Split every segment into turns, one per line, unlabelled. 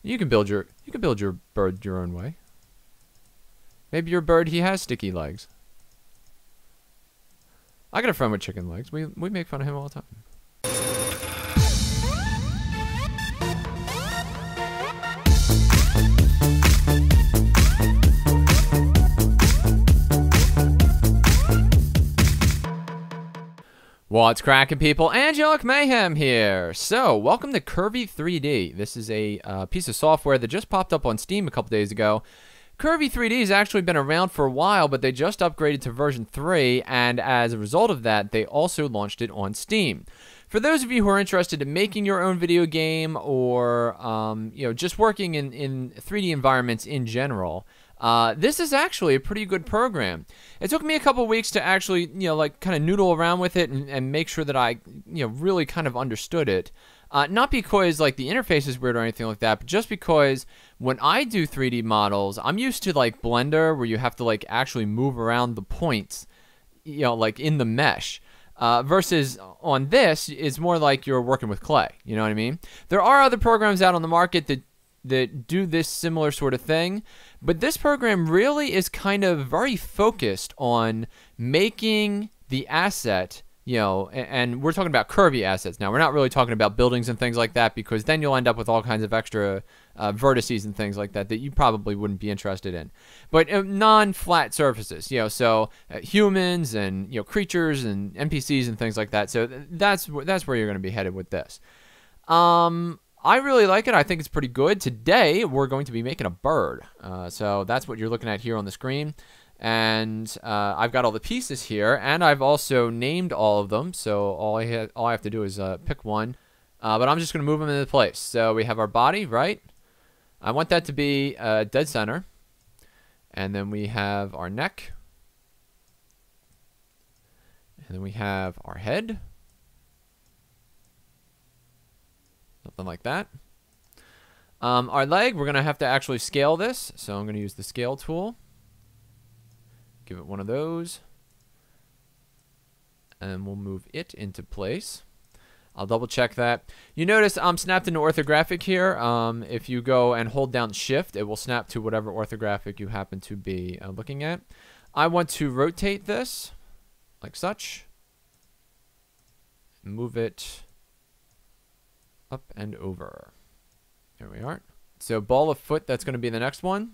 You can build your bird your own way. Maybe your bird, he has sticky legs. I got a friend with chicken legs. We make fun of him all the time. What's cracking, people? Angelic Mayhem here. So, welcome to Curvy 3D. This is a piece of software that just popped up on Steam a couple days ago. Curvy 3D has actually been around for a while, but they just upgraded to version 3, and as a result of that, they also launched it on Steam. For those of you who are interested in making your own video game or just working in 3D environments in general, this is actually a pretty good program. It took me a couple weeks to actually, kind of noodle around with it and make sure that I, really kind of understood it. Not because, the interface is weird or anything like that, but just because when I do 3D models, I'm used to, Blender, where you have to, actually move around the points, in the mesh. Versus on this, it's more like you're working with clay. You know what I mean? There are other programs out on the market that do this similar sort of thing, but this program really is kind of very focused on making the asset, and we're talking about curvy assets now. We're not really talking about buildings and things like that, because then you'll end up with all kinds of extra vertices and things like that you probably wouldn't be interested in. But non-flat surfaces, so humans and creatures and NPCs and things like that. So that's where you're going to be headed with this. I really like it. I think it's pretty good. Today, we're going to be making a bird. So that's what you're looking at here on the screen. And I've got all the pieces here, and I've also named all of them. So all I have to do is pick one. But I'm just going to move them into place. So we have our body, right? I want that to be dead center. And then we have our neck. And then we have our head. Something like that. Our leg, we're going to have to actually scale this. So I'm going to use the scale tool. Give it one of those. And we'll move it into place. I'll double check that. You notice I'm snapped into orthographic here. If you go and hold down shift, it will snap to whatever orthographic you happen to be looking at. I want to rotate this like such. Move it up and over. There we are. So ball of foot, that's going to be the next one.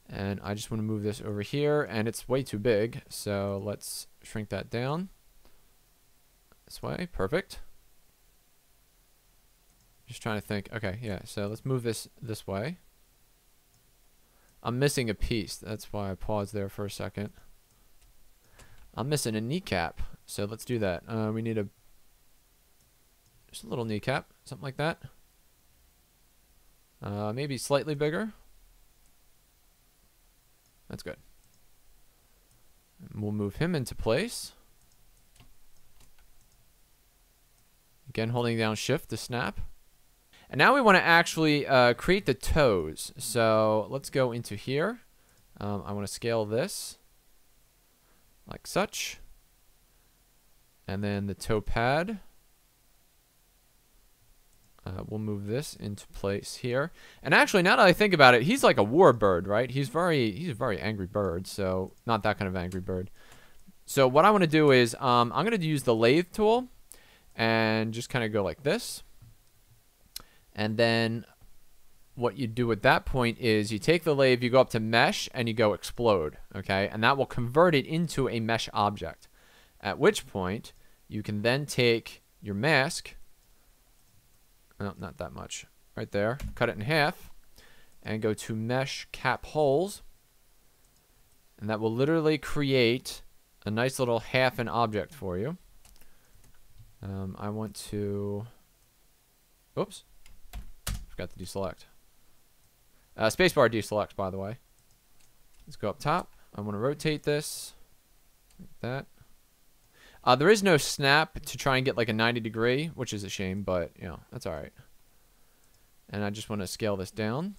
And I just want to move this over here, and it's way too big. So let's shrink that down. This way, perfect. Just trying to think. Okay, yeah, so let's move this way. I'm missing a piece. That's why I paused there for a second. I'm missing a kneecap. So let's do that. We need just a little kneecap, something like that. Maybe slightly bigger. That's good. And we'll move him into place. Again, holding down shift to snap. And now we want to actually create the toes. So let's go into here. I want to scale this like such. And then the toe pad. We'll move this into place here. And actually, now that I think about it, he's like a war bird, right? He's a very angry bird, so not that kind of angry bird. So what I want to do is I'm going to use the lathe tool and just kind of go like this. And then what you do at that point is you take the lathe, you go up to mesh, and you go explode, okay? And that will convert it into a mesh object. At which point, you can then take your mask. No, not that much. Right there. Cut it in half. And go to Mesh Cap Holes. And that will literally create a nice little half an object for you. I want to... Oops. Forgot to deselect. Spacebar deselects, by the way. Let's go up top. I want to rotate this. Like that. There is no snap to try and get like a 90 degree, which is a shame, but that's all right. And I just want to scale this down.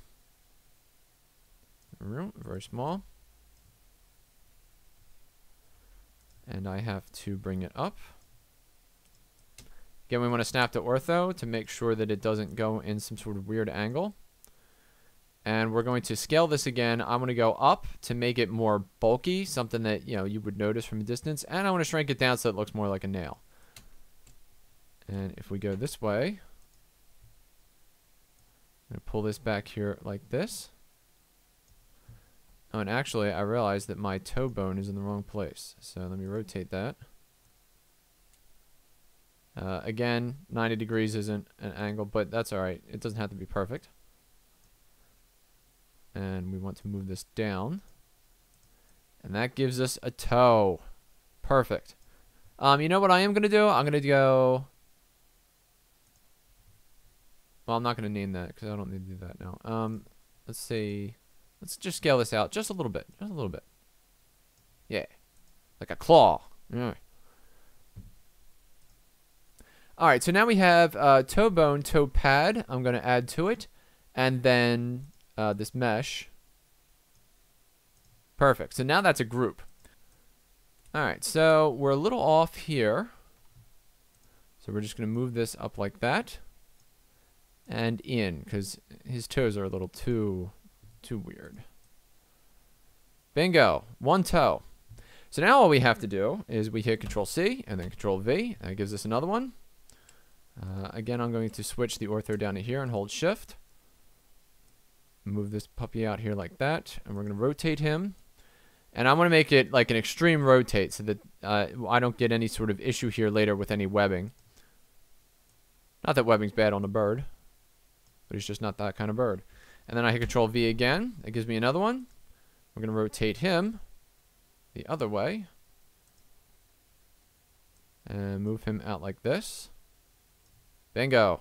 Very small. And I have to bring it up. Again, we want to snap to ortho to make sure that it doesn't go in some sort of weird angle. And we're going to scale this again. I'm going to go up to make it more bulky, something that, you know, you would notice from a distance. And I want to shrink it down so it looks more like a nail. And if we go this way, I'm going to pull this back here like this. Oh, and actually, I realized that my toe bone is in the wrong place. So let me rotate that. Again, 90 degrees isn't an angle, but that's all right. It doesn't have to be perfect. And we want to move this down. And that gives us a toe. Perfect. You know what I am going to do? I'm going to go... Well, I'm not going to name that because I don't need to do that now. Let's see. Let's just scale this out just a little bit. Just a little bit. Yeah. Like a claw. Yeah. Alright, so now we have toe bone, toe pad. I'm going to add to it. And then this mesh. Perfect. So now that's a group. Alright, so we're a little off here. So we're just going to move this up like that. And in, because his toes are a little too weird. Bingo. One toe. So now all we have to do is we hit Control-C and then Control-V. That gives us another one. Again, I'm going to switch the ortho down to here and hold Shift. Move this puppy out here like that. And we're going to rotate him. And I'm going to make it like an extreme rotate so that I don't get any sort of issue here later with any webbing. Not that webbing's bad on a bird. But he's just not that kind of bird. And then I hit Control-V again. That gives me another one. We're going to rotate him the other way. And move him out like this. Bingo.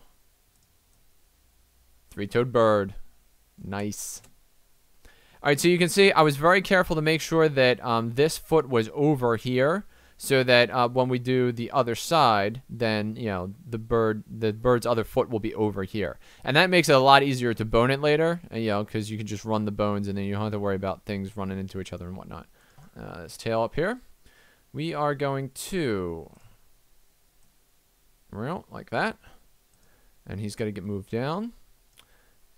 Three-toed bird. Nice. Alright, so you can see I was very careful to make sure that this foot was over here. So that when we do the other side, then, you know, the bird's other foot will be over here. And that makes it a lot easier to bone it later, you know, because you can just run the bones and then you don't have to worry about things running into each other and whatnot. This tail up here. We are going to, well, like that. And he's got to get moved down.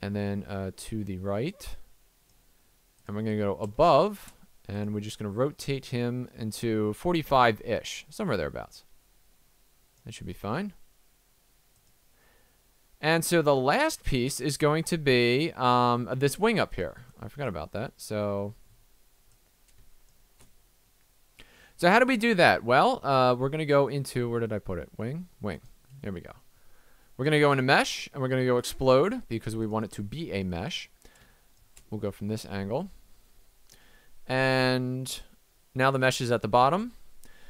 And then to the right. And we're going to go above. And we're just going to rotate him into 45-ish. Somewhere thereabouts. That should be fine. And so the last piece is going to be this wing up here. I forgot about that. So how do we do that? Well, we're going to go into, where did I put it? Wing? Wing. There we go. We're going to go into mesh, and we're going to go explode, because we want it to be a mesh. We'll go from this angle. And now the mesh is at the bottom.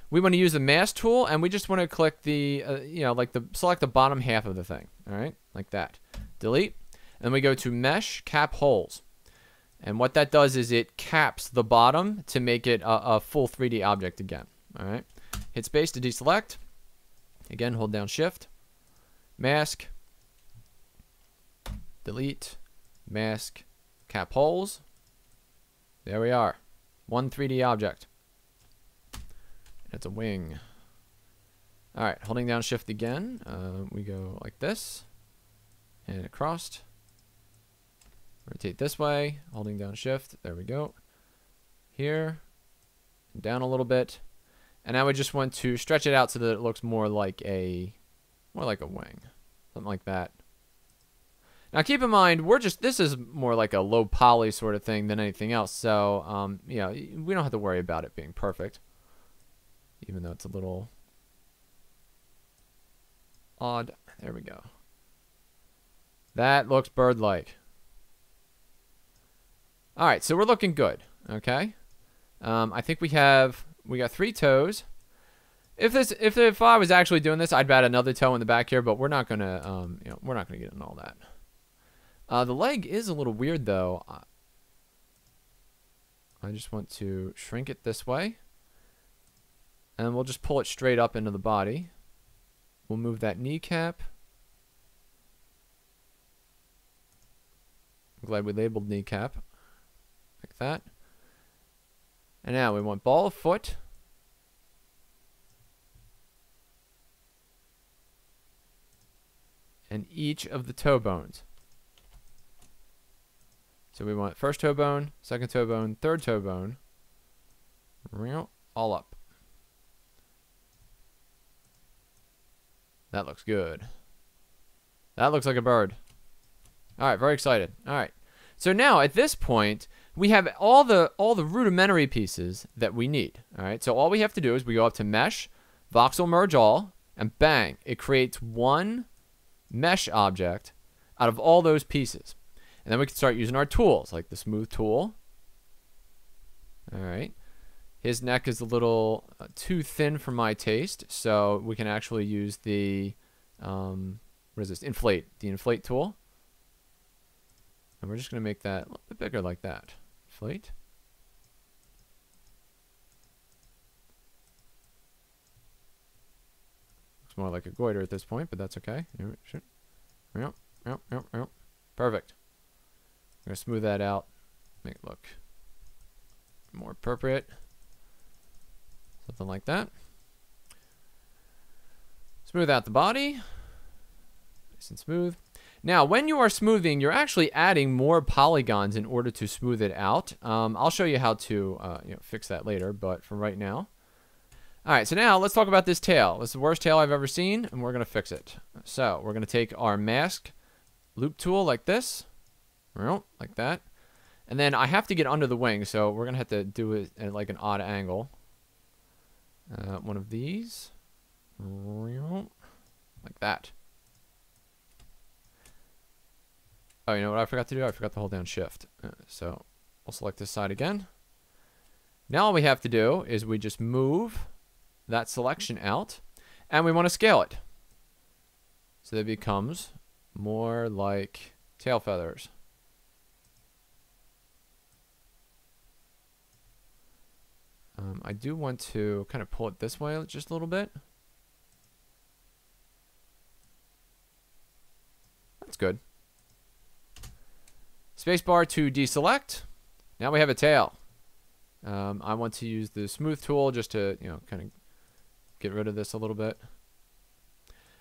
We want to use the mask tool, and we just want to click the, you know, like select the bottom half of the thing. All right, like that. Delete. And we go to mesh cap holes. And what that does is it caps the bottom to make it a full 3D object again. All right. Hit space to deselect. Again, hold down Shift. Mask. Delete. Mask. Cap holes. There we are. One 3D object. It's a wing. Alright, holding down Shift again. We go like this. And across. Rotate this way. Holding down Shift. There we go. Here. Down a little bit. And now we just want to stretch it out so that it looks more like a wing. Something like that. Now keep in mind, this is more like a low poly sort of thing than anything else. So, you know, we don't have to worry about it being perfect. Even though it's a little odd. There we go. That looks bird-like. Alright, so we're looking good. Okay. I think we got 3 toes. If I was actually doing this, I'd add another toe in the back here, but we're not gonna you know, we're not gonna get into all that. The leg is a little weird though. I just want to shrink it this way. And we'll just pull it straight up into the body. We'll move that kneecap. I'm glad we labeled kneecap. Like that. And now we want ball of foot. And each of the toe bones. So we want first toe bone, second toe bone, third toe bone. All up. That looks good. That looks like a bird. All right, very excited. All right. So now at this point, we have all the rudimentary pieces that we need. All right. So all we have to do is we go up to Mesh, Voxel Merge All, and bang, it creates one mesh object out of all those pieces. And then we can start using our tools, like the smooth tool. All right. His neck is a little too thin for my taste, so we can actually use the, what is this, the inflate tool. And we're just going to make that a little bit bigger like that. Inflate. Looks more like a goiter at this point, but that's okay. Perfect. I'm going to smooth that out, make it look more appropriate. Something like that. Smooth out the body. Nice and smooth. Now, when you are smoothing, you're actually adding more polygons in order to smooth it out. I'll show you how to fix that later, but for right now. All right, so now let's talk about this tail. This is the worst tail I've ever seen, and we're going to fix it. So we're going to take our mask loop tool like this, like that. And then I have to get under the wing, so we're going to have to do it at like an odd angle. One of these, like that. Oh, you know what I forgot to do? I forgot to hold down shift. So we'll select this side again. Now all we have to do is we just move that selection out, and we want to scale it. So that it becomes more like tail feathers. I do want to kind of pull it this way just a little bit. That's good. Spacebar to deselect. Now we have a tail. I want to use the smooth tool just to, kind of get rid of this a little bit.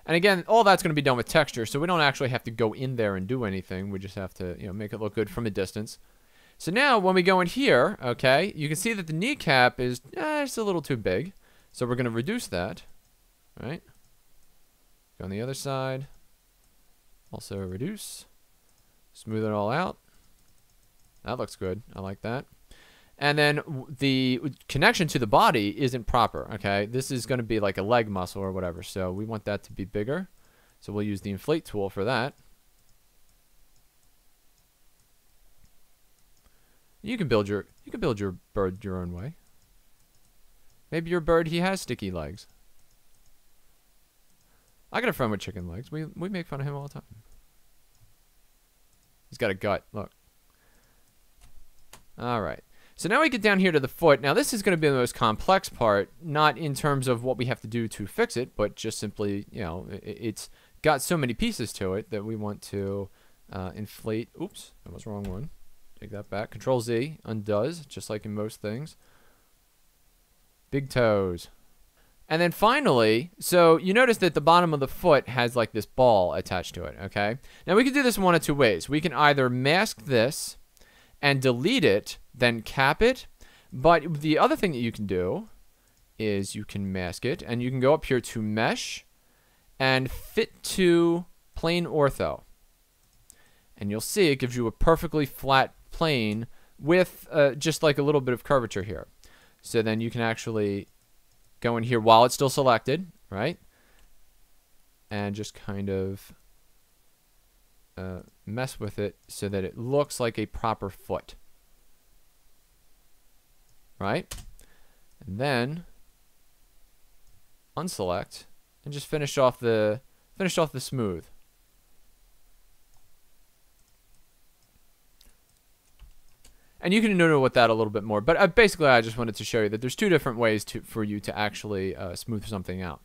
And again, all that's going to be done with texture, so we don't actually have to go in there and do anything. We just have to, make it look good from a distance. So now when we go in here, okay, you can see that the kneecap is just a little too big. So we're going to reduce that, right? Go on the other side. Also reduce. Smooth it all out. That looks good. I like that. And then the connection to the body isn't proper, okay? This is going to be like a leg muscle or whatever, so we want that to be bigger. So we'll use the inflate tool for that. You can build your bird your own way. Maybe your bird, he has sticky legs. I got a friend with chicken legs. We make fun of him all the time. He's got a gut. Look. All right. So now we get down here to the foot. Now this is going to be the most complex part, not in terms of what we have to do to fix it, but just simply, it's got so many pieces to it that we want to inflate. Oops, that was the wrong one. Take that back. Control Z undoes, just like in most things. Big toes. And then finally, so you notice that the bottom of the foot has like this ball attached to it, okay? Now we can do this one of two ways. We can either mask this and delete it, then cap it. But the other thing that you can do is you can mask it, and you can go up here to Mesh and Fit to Plane Ortho. And you'll see it gives you a perfectly flat plane with just like a little bit of curvature here. So then you can actually go in here while it's still selected, right? And just kind of mess with it so that it looks like a proper foot. Right? And then unselect and just finish off the smooth. And you can know with that a little bit more. But basically, I just wanted to show you that there's two different ways for you to actually smooth something out.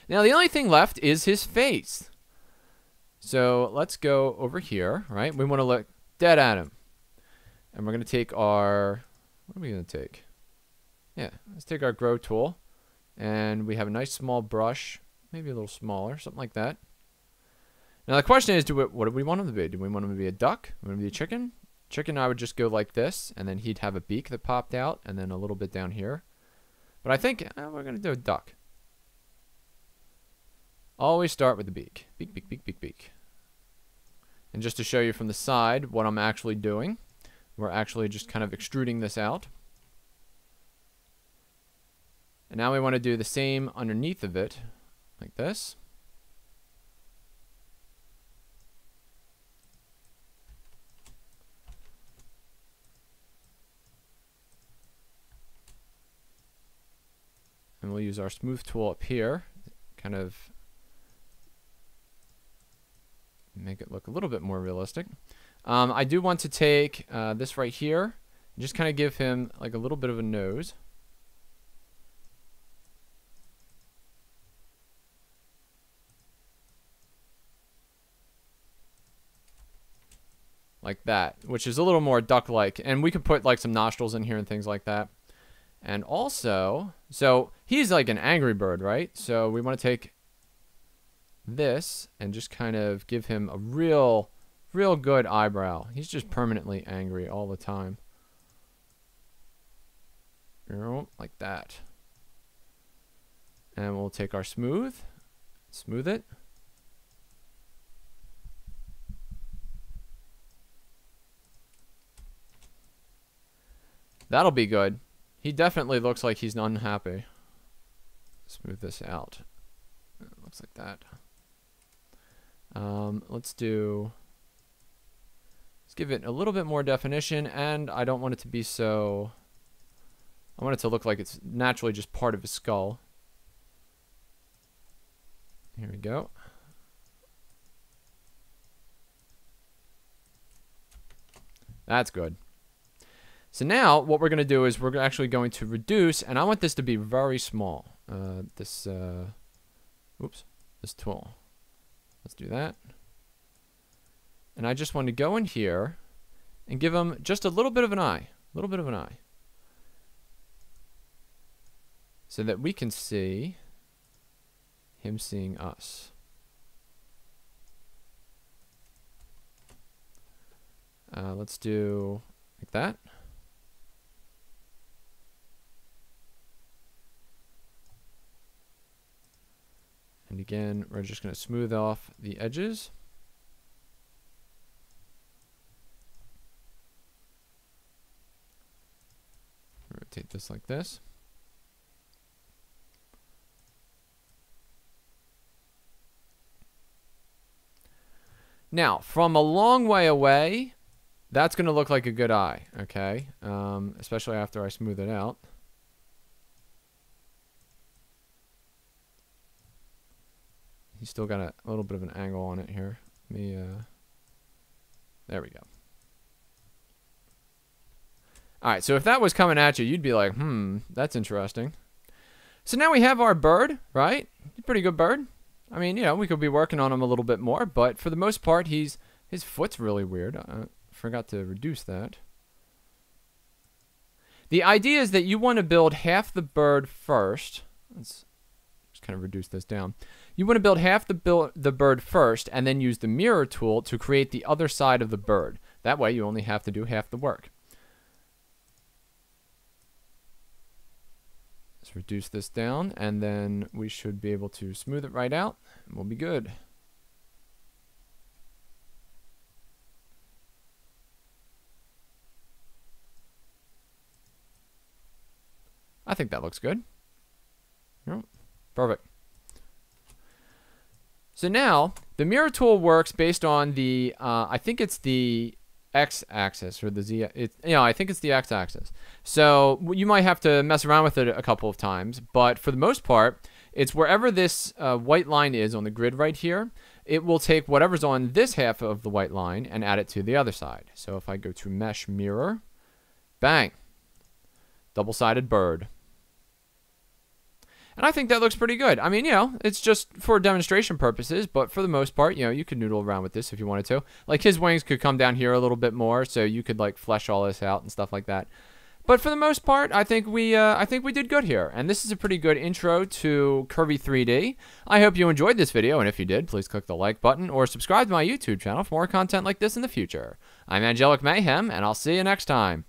Now, the only thing left is his face. So let's go over here, right? We want to look dead at him. And we're going to take our... What are we going to take? Yeah, let's take our grow tool. And we have a nice small brush. Maybe a little smaller, something like that. Now, the question is, what do we want him to be? Do we want him to be a duck? Do we want him to be a chicken? Chicken, I would just go like this, and then he'd have a beak that popped out, and then a little bit down here. But I think we're going to do a duck. Always start with the beak. Beak, beak, beak, beak, beak. And just to show you from the side what I'm actually doing, we're actually just kind of extruding this out. And now we want to do the same underneath of it, like this. And we'll use our smooth tool up here, kind of make it look a little bit more realistic. I do want to take this right here and just kind of give him like a little bit of a nose. Like that, which is a little more duck-like. And we could put like some nostrils in here and things like that. And also, so he's like an angry bird, right? So we want to take this and just kind of give him a real good eyebrow. He's just permanently angry all the time. Like that. And we'll take our smooth it. That'll be good. He definitely looks like he's unhappy. Smooth this out. It looks like that. Let's give it a little bit more definition, and I don't want it to be so... I want it to look like it's naturally just part of his skull. Here we go. That's good. So now what we're going to do is we're actually going to reduce, and I want this to be very small. This tool. Let's do that. And I just want to go in here and give him just a little bit of an eye. So that we can see him seeing us. Let's do like that. And again, we're just going to smooth off the edges. Rotate this like this. Now, from a long way away, that's going to look like a good eye, okay? Especially after I smooth it out. He's still got a little bit of an angle on it here. Let me, there we go. Alright, so if that was coming at you, you'd be like, that's interesting. So now we have our bird, right? Pretty good bird. I mean, you know, we could be working on him a little bit more, but for the most part, his foot's really weird. I forgot to reduce that. The idea is that you want to build half the bird first. Let's just kind of reduce this down. You want to build half the bird first and then use the mirror tool to create the other side of the bird. That way you only have to do half the work. Let's reduce this down and then we should be able to smooth it right out and we'll be good. I think that looks good. Yep. Perfect. So now, the mirror tool works based on the, I think it's the x-axis or the z, I think it's the x-axis. So you might have to mess around with it a couple of times, but for the most part, it's wherever this white line is on the grid right here, it will take whatever's on this half of the white line and add it to the other side. So if I go to mesh mirror, bang, double-sided bird. And I think that looks pretty good. I mean, you know, it's just for demonstration purposes, but for the most part, you know, you could noodle around with this if you wanted to. Like, his wings could come down here a little bit more, so you could, like, flesh all this out and stuff like that. But for the most part, I think we did good here. And this is a pretty good intro to Curvy 3D. I hope you enjoyed this video, and if you did, please click the like button or subscribe to my YouTube channel for more content like this in the future. I'm Angelic Mayhem, and I'll see you next time.